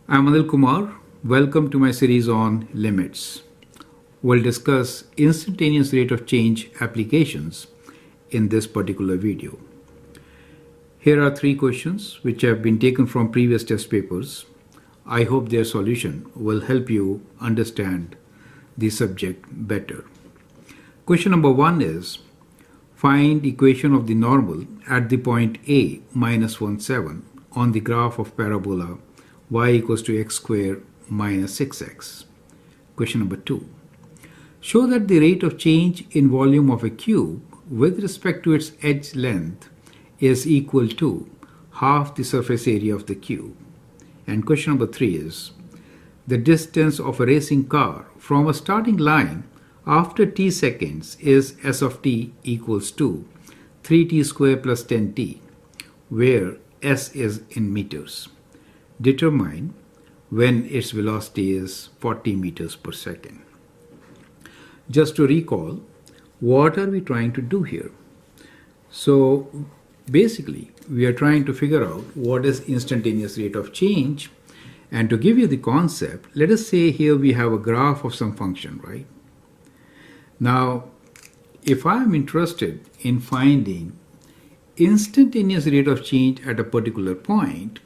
I'm Anil Kumar. Welcome to my series on limits. We'll discuss instantaneous rate of change applications in this particular video. Here are 3 questions which have been taken from previous test papers. I hope their solution will help you understand the subject better. Question number 1 is, find equation of the normal at the point A minus 1, 7 on the graph of parabola y equals to x squared minus 6x. Question number 2. Show that the rate of change in volume of a cube with respect to its edge length is equal to half the surface area of the cube. And question number 3 is, the distance of a racing car from a starting line after t seconds is s of t equals to 3t squared plus 10t, where s is in meters. Determine when its velocity is 40 meters per second. Just to recall, what are we trying to do here? So basically, we are trying to figure out what is instantaneous rate of change. And to give you the concept, let us say here we have a graph of some function, right? Now, if I am interested in finding instantaneous rate of change at a particular point,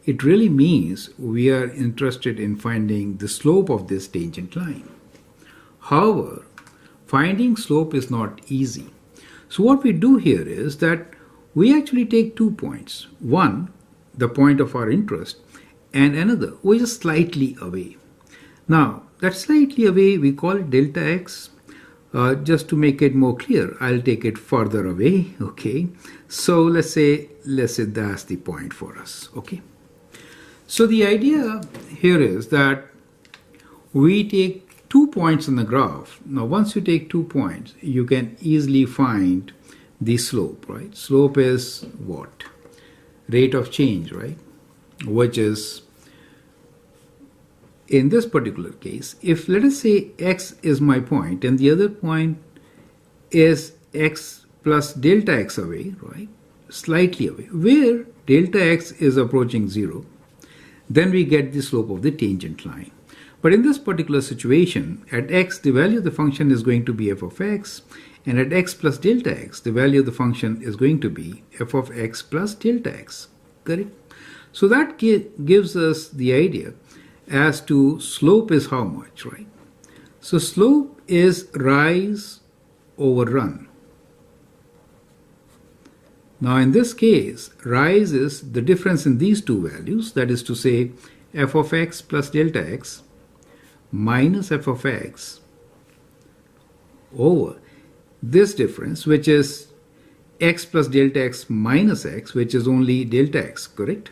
it really means we are interested in finding the slope of this tangent line. However, finding slope is not easy. So what we do here is that we actually take 2 points. One, the point of our interest, and another, which is slightly away. Now, that slightly away, we call it delta x. Just to make it more clear, I'll take it further away, okay? So let's say that's the point for us, okay? So the idea here is that we take 2 points on the graph. Now, once you take 2 points, you can easily find the slope, right? Slope is what? Rate of change, right? Which is, in this particular case, if let us say x is my point and the other point is x plus delta x away, right? Slightly away, where delta x is approaching 0, then we get the slope of the tangent line. But in this particular situation, at x, the value of the function is going to be f of x, and at x plus delta x, the value of the function is going to be f of x plus delta x, correct? So that gives us the idea as to slope is how much, right? So slope is rise over run. Now in this case, rise is the difference in these two values, that is to say f of x plus delta x minus f of x over this difference, which is x plus delta x minus x, which is only delta x, correct?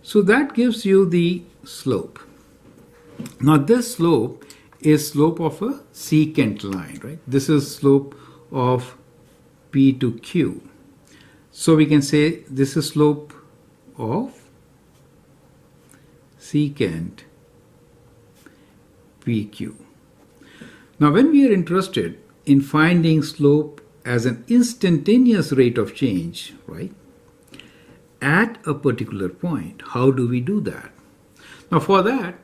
So that gives you the slope. Now this slope is slope of a secant line, right? This is slope of P to Q. So we can say this is slope of secant PQ. Now when we are interested in finding slope as an instantaneous rate of change, right, at a particular point, how do we do that? Now for that,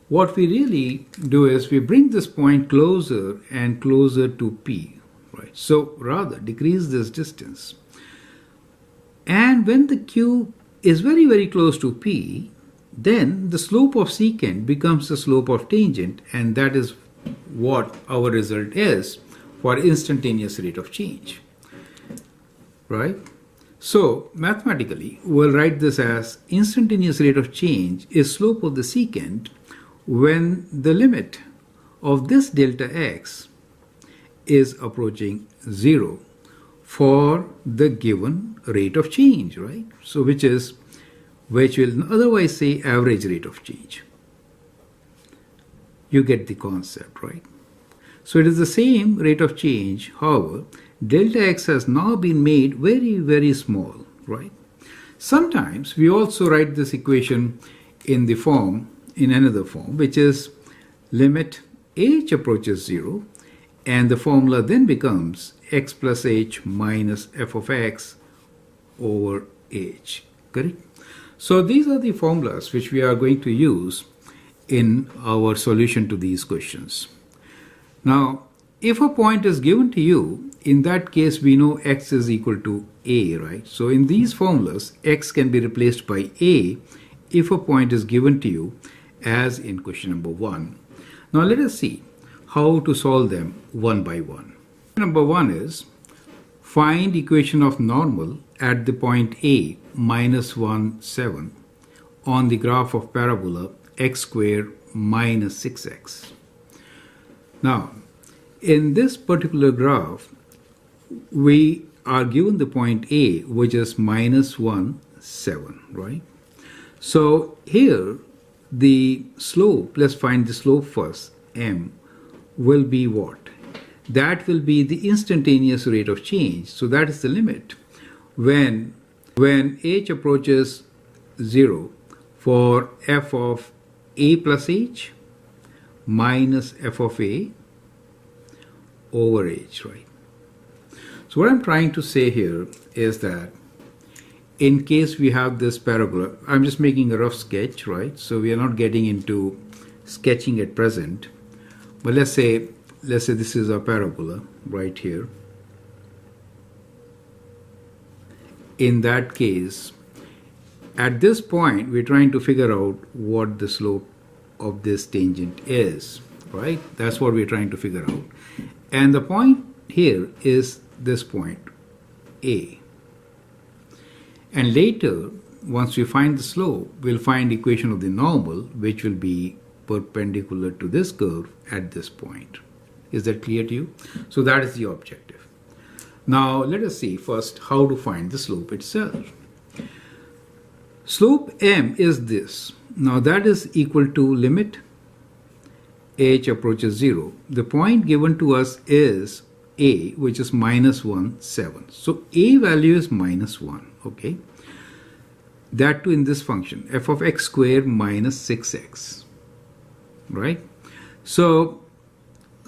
what we really do is we bring this point closer and closer to P. Right. So rather decrease this distance. And when the Q is very, very close to P, then the slope of secant becomes the slope of tangent, and that is what our result is for instantaneous rate of change. Right? So mathematically, we'll write this as instantaneous rate of change is slope of the secant when the limit of this delta x is approaching 0 for the given rate of change, right? So which will otherwise say average rate of change. You get the concept, right? So it is the same rate of change, however, delta x has now been made very, very small, right? Sometimes we also write this equation in another form, which is limit h approaches 0, and the formula then becomes x plus h minus f of x over h, correct? So these are the formulas which we are going to use in our solution to these questions. Now, if a point is given to you, in that case we know x is equal to a, right? So in these formulas, x can be replaced by a if a point is given to you, as in question number 1. Now let us see how to solve them one by one. Number 1 is find equation of normal at the point a minus 1, 7 on the graph of parabola x squared minus 6x. Now, in this particular graph, we are given the point A, which is minus 1, 7, right? So here, the slope, let's find the slope first, m, will be what? That will be the instantaneous rate of change. So that is the limit. When h approaches 0 for f of a plus h minus f of a over h, right? So what I'm trying to say here is that in case we have this parabola, I'm just making a rough sketch, right? So we are not getting into sketching at present, but let's say this is a parabola right here. In that case, at this point, we're trying to figure out what the slope of this tangent is, right? That's what we're trying to figure out. And the point here is this point, A. And later, once we find the slope, we'll find equation of the normal, which will be perpendicular to this curve at this point. Is that clear to you? So that is the objective. Now, let us see first how to find the slope itself. Slope m is this. Now, that is equal to limit h approaches 0. The point given to us is a, which is minus 1, 7. So a value is minus 1, okay? That too in this function, f of x squared minus 6x, right? So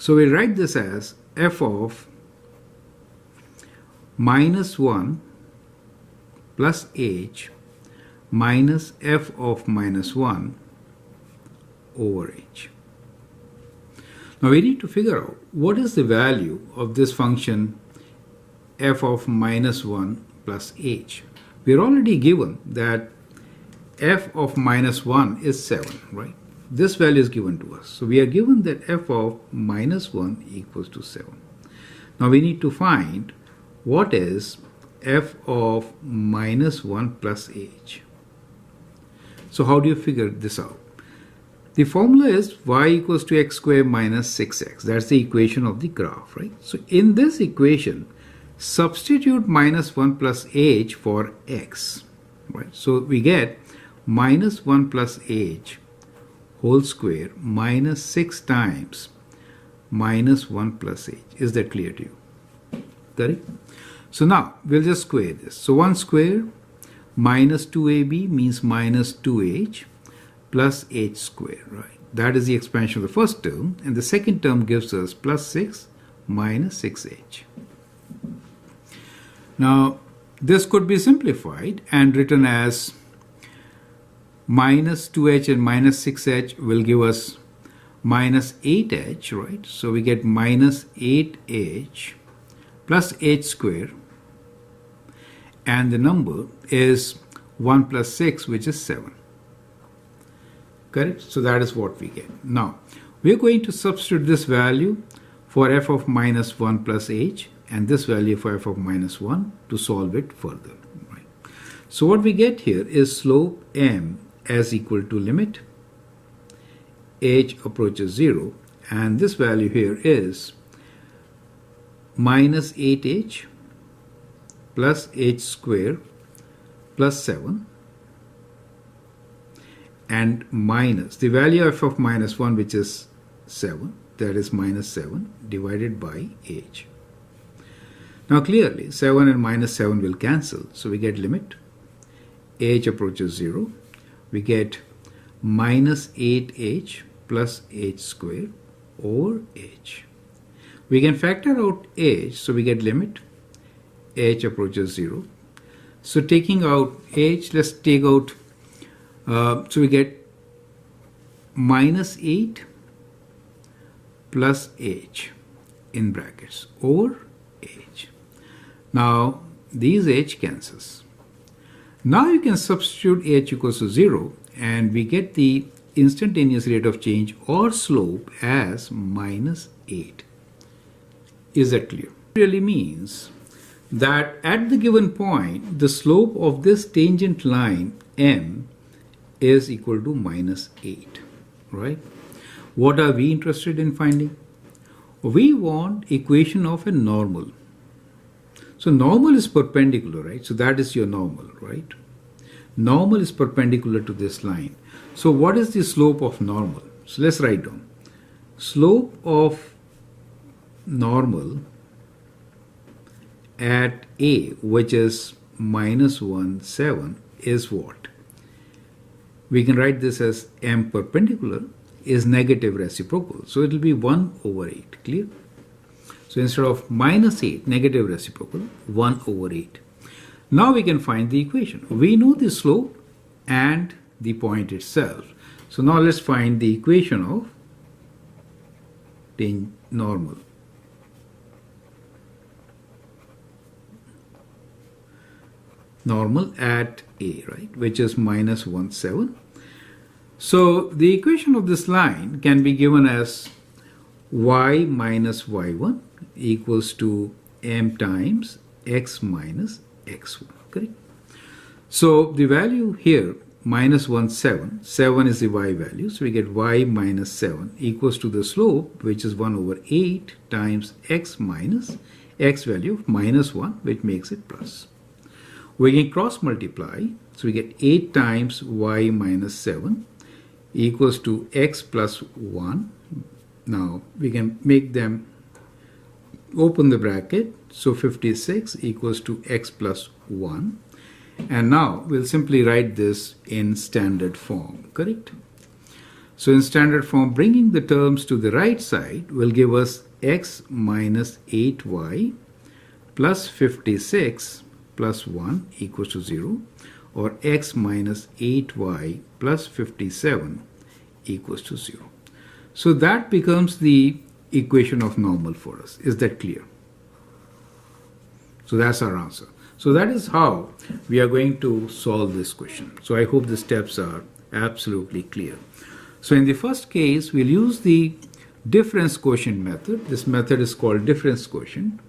we write this as f of minus 1 plus h minus f of minus 1 over h. Now we need to figure out what is the value of this function f of minus 1 plus h. We are already given that f of minus 1 is 7, right? This value is given to us. So we are given that f of minus 1 equals to 7. Now we need to find what is f of minus 1 plus h. So how do you figure this out? The formula is y equals to x squared minus 6x. That's the equation of the graph, right? So in this equation, substitute minus 1 plus h for x, right? So we get minus 1 plus h whole square minus 6 times minus 1 plus h. Is that clear to you? Correct? So now we'll just square this. So 1 square minus 2ab means minus 2h plus h square, right? That is the expansion of the first term, and the second term gives us plus 6 minus 6h. Now, this could be simplified and written as minus 2h and minus 6h will give us minus 8h, right? So we get minus 8h plus h square, and the number is 1 plus 6, which is 7. Correct? So that is what we get. Now, we are going to substitute this value for f of minus 1 plus h and this value for f of minus 1 to solve it further. Right? So what we get here is slope m as equal to limit h approaches 0, and this value here is minus 8h plus h square plus 7 and minus the value of minus 1, which is 7, that is minus 7 divided by h. Now clearly 7 and minus 7 will cancel, so we get limit h approaches 0. We get minus 8h plus h square over h. We can factor out h, so we get limit h approaches 0. So taking out h, let's take out So we get minus 8 plus h in brackets over h. Now these h cancels. Now you can substitute h equals to 0 and we get the instantaneous rate of change or slope as minus 8. Is that clear? It really means that at the given point the slope of this tangent line m is equal to minus 8, right? What are we interested in finding? We want equation of a normal. So normal is perpendicular, right? So that is your normal, right? Normal is perpendicular to this line. So what is the slope of normal? So let's write down. Slope of normal at A, which is minus 1, 7, is what? We can write this as m perpendicular is negative reciprocal. So it will be 1 over 8. Clear? So instead of minus 8, negative reciprocal, 1 over 8. Now we can find the equation. We know the slope and the point itself. So now let's find the equation of normal. Normal at A, right, which is minus 1, 7. So the equation of this line can be given as y minus y1 equals to m times x minus x1, correct? So the value here, minus 1, 7, 7 is the y value, so we get y minus 7 equals to the slope, which is 1 over 8 times x minus x value of minus 1, which makes it plus. We can cross multiply, so we get 8 times y minus 7 equals to x plus 1. Now we can make them open the bracket, so 56 equals to x plus 1. And now we'll simply write this in standard form, correct? So in standard form, bringing the terms to the right side will give us x minus 8y plus 56 plus 1 equals to 0, or x minus 8y plus 57 equals to 0. So that becomes the equation of normal for us. Is that clear? So that's our answer. So that is how we are going to solve this question. So I hope the steps are absolutely clear. So in the first case, we'll use the difference quotient method. This method is called difference quotient.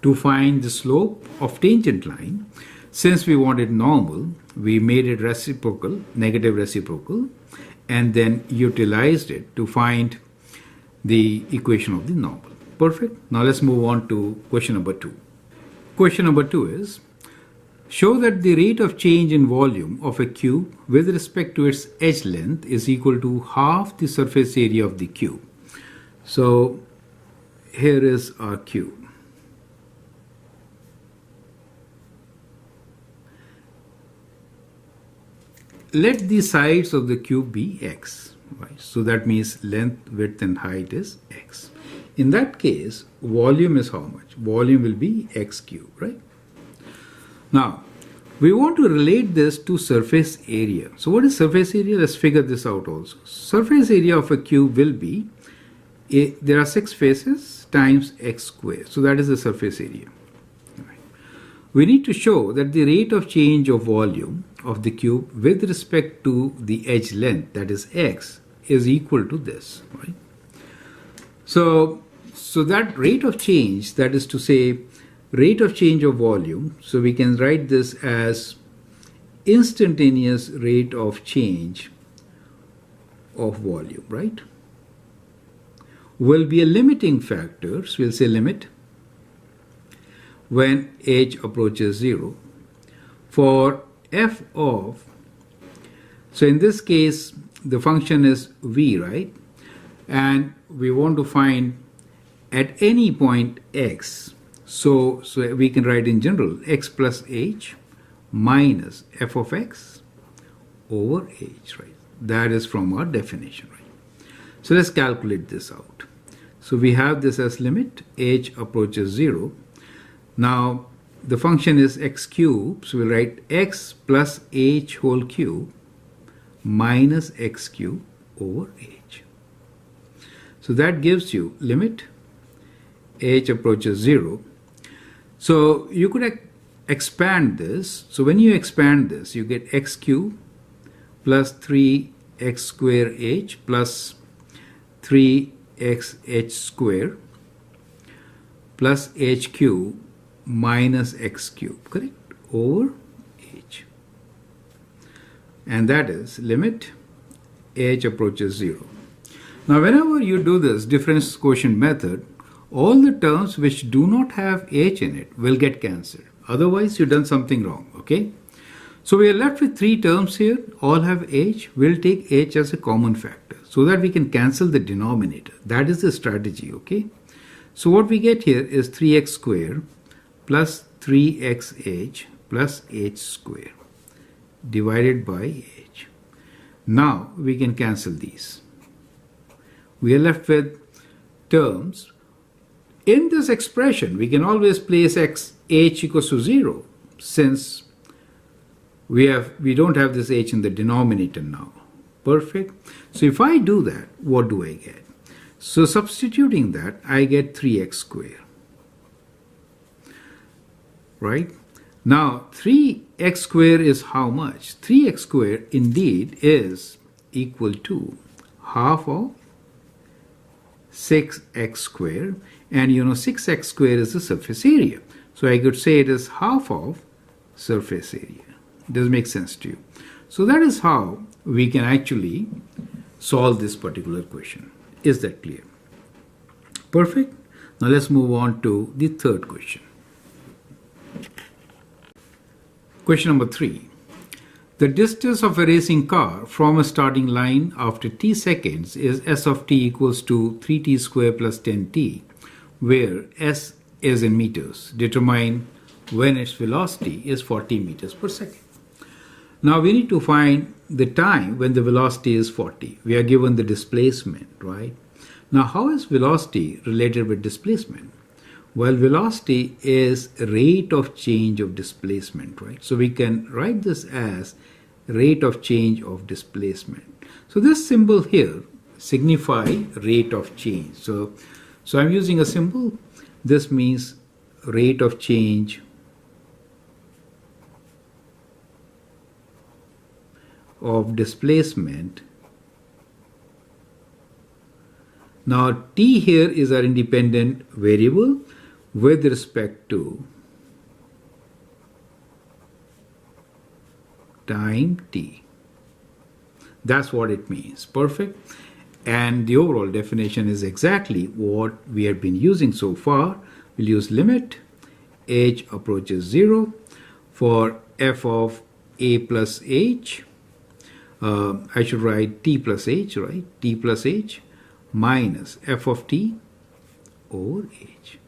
To find the slope of tangent line. Since we wanted normal, we made it reciprocal, negative reciprocal, and then utilized it to find the equation of the normal. Perfect. Now let's move on to question number 2. Question number 2 is, show that the rate of change in volume of a cube with respect to its edge length is equal to half the surface area of the cube. So here is our cube. Let the sides of the cube be x, right? So that means length, width and height is x. In that case, volume is how much? Volume will be x cube, right? Now, we want to relate this to surface area. So what is surface area? Let's figure this out also. Surface area of a cube will be, there are 6 faces times x squared. So that is the surface area. We need to show that the rate of change of volume of the cube with respect to the edge length, that is x, is equal to this, right? So that rate of change, that is to say rate of change of volume, so we can write this as instantaneous rate of change of volume, right? Will be a limiting factor, so we'll say limit when h approaches 0 for f of, so in this case the function is v, right? And we want to find at any point x, so we can write in general x plus h minus f of x over h, right? That is from our definition, right? So let's calculate this out. So we have this as limit h approaches 0. Now the function is x cubed, so we'll write x plus h whole cube minus x cube over h. So that gives you limit h approaches 0. So you could expand this. So when you expand this, you get x cubed plus 3x square h plus 3xh square plus h cube minus x cube, correct, over h. And that is limit h approaches 0. Now whenever you do this difference quotient method, all the terms which do not have h in it will get cancelled. Otherwise you've done something wrong, okay? So we are left with 3 terms here, all have h. We'll take h as a common factor so that we can cancel the denominator. That is the strategy, okay? So what we get here is 3x square plus 3xh plus h square divided by h. Now we can cancel these. We are left with terms. In this expression, we can always place h equals to 0 since we don't have this h in the denominator now. Perfect. So if I do that, what do I get? So substituting that, I get 3x square. Right? Now 3x square is how much? 3x square indeed is equal to half of 6x square, and you know 6x square is the surface area. So I could say it is half of surface area. Does it make sense to you? So that is how we can actually solve this particular question. Is that clear? Perfect. Now let's move on to the third question. Question number 3. The distance of a racing car from a starting line after t seconds is s of t equals to 3t square plus 10t, where s is in meters. Determine when its velocity is 40 meters per second. Now we need to find the time when the velocity is 40. We are given the displacement, right? Now how is velocity related with displacement? Well, velocity is rate of change of displacement, right? So we can write this as rate of change of displacement. So this symbol here signify rate of change. So I'm using a symbol. This means rate of change of displacement. Now t here is our independent variable with respect to time t. That's what it means. Perfect. And the overall definition is exactly what we have been using so far. We'll use limit h approaches 0 for f of a plus h. I should write t plus h, right? T plus h minus f of t over h.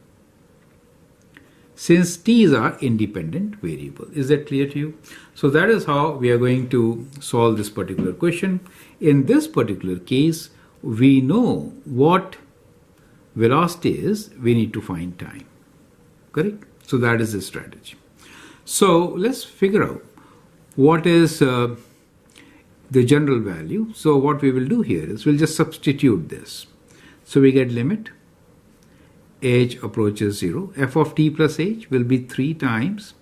Since t is our independent variable. Is that clear to you? So that is how we are going to solve this particular question. In this particular case, we know what velocity is. We need to find time. Correct? So that is the strategy. So let's figure out what is the general value. So what we will do here is we'll just substitute this. So we get limit h approaches 0. F of t plus h will be 3 times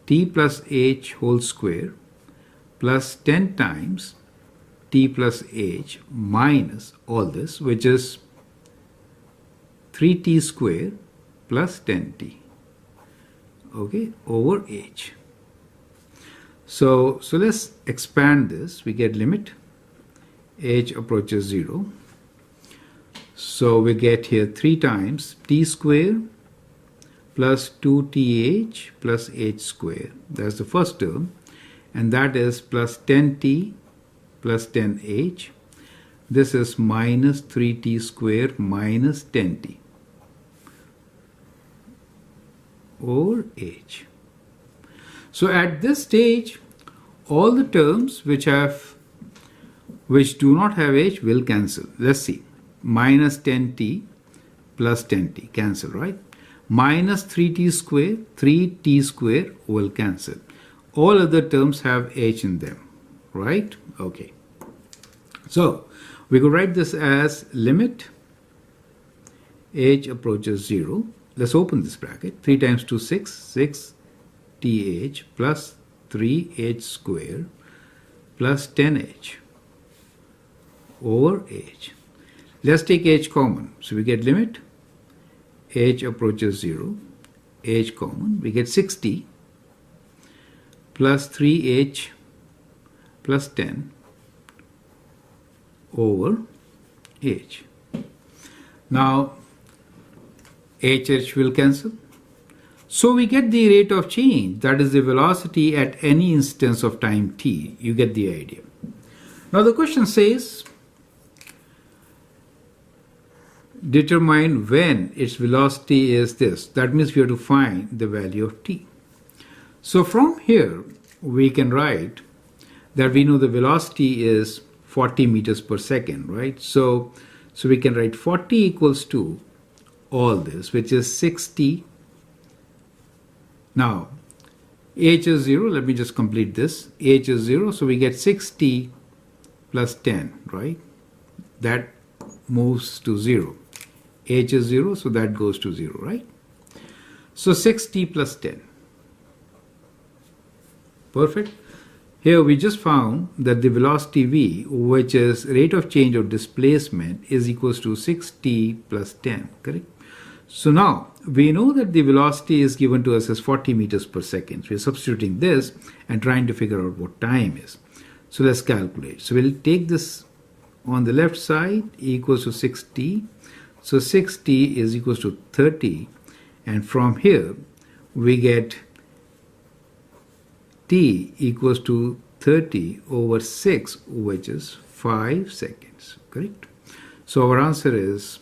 t plus h whole square plus 10 times t plus h minus all this, which is 3t square plus 10t, okay, over h. So let's expand this. We get limit h approaches 0. So we get here 3 times t square plus 2th plus h square. That's the first term. And that is plus 10t plus 10h. This is minus 3t square minus 10t over h. So at this stage, all the terms which do not have h will cancel. Let's see. Minus 10t plus 10t, cancel, right? Minus 3t square will cancel. All other terms have h in them, right? Okay. So we could write this as limit h approaches 0. Let's open this bracket. 3 times 2, 6 th plus 3h square plus 10h over h. Let's take h common. So we get limit h approaches 0, h common. We get 6t plus 3h plus 10 over h. Now h will cancel. So we get the rate of change, that is the velocity at any instance of time t. You get the idea. Now the question says, determine when its velocity is this. That means we have to find the value of t. So from here we can write that we know the velocity is 40 meters per second, right? So we can write 40 equals to all this, which is 60. Now h is 0. Let me just complete this. H is 0, so we get 60 plus 10, right? That moves to 0. H is 0, so that goes to 0, right? So 60 plus 10. Perfect. Here we just found that the velocity v, which is rate of change of displacement, is equals to 60 plus 10, correct? So now we know that the velocity is given to us as 40 meters per second. So we're substituting this and trying to figure out what time is. So let's calculate. So we'll take this on the left side, equals to 60. So 60 is equals to 30. And from here we get t equals to 30 over 6, which is 5 seconds, correct? So our answer is,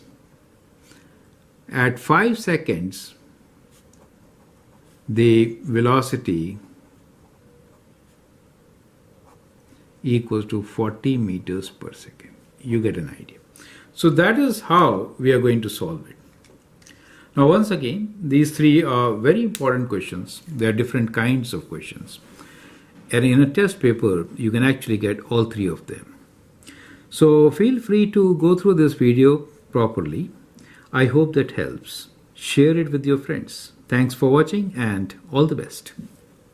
at 5 seconds, the velocity equals to 40 meters per second. You get an idea. So that is how we are going to solve it. Now once again, these three are very important questions. They are different kinds of questions. And in a test paper, you can actually get all three of them. So feel free to go through this video properly. I hope that helps. Share it with your friends. Thanks for watching and all the best.